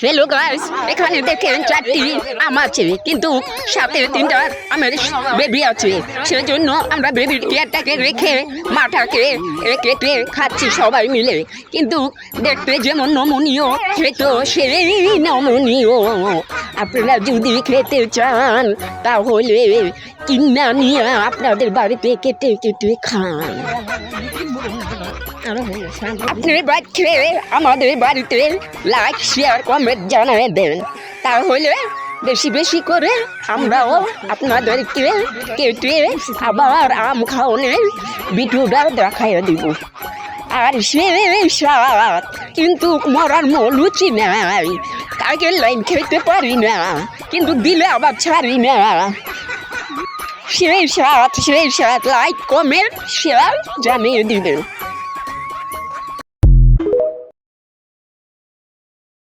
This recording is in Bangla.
হ্যালো গাইস, এখানে দেখেন 4টি আম আছে, কিন্তু সাথে 3টা আমের বেবি আছে। সেজন্য আমরা বেবির কেয়ারটাকে রেখে মাটাকে কেটে খাচ্ছি সবাই মিলে। কিন্তু দেখতে যেমন নমনীয়, খেতেও সেই নমনীয়। আপনারা যদি খেতে চান তাহলে কিনা নিয়ে আপনাদের বাড়িতে কেটে কেটে খান। আপনি বাচ্চা আমাদের বাড়িতে লাইক শেয়ার কমেন্ট জানিয়ে দেন, তাহলে বেশি বেশি করে আমরাও আপনাদেরকে কেটে আবার আম খাওয়ানোর ভিডিওটা দেখাইয়া দিব। আর সেই স্বাদ কিন্তু মরার লুচি নাই, কাকে লাইন খেতে পারি না, কিন্তু দিলে আবার ছাড়ি না। সেই স্বাদ লাইক কমেন্ট শেয়ার জানিয়ে দিবেন।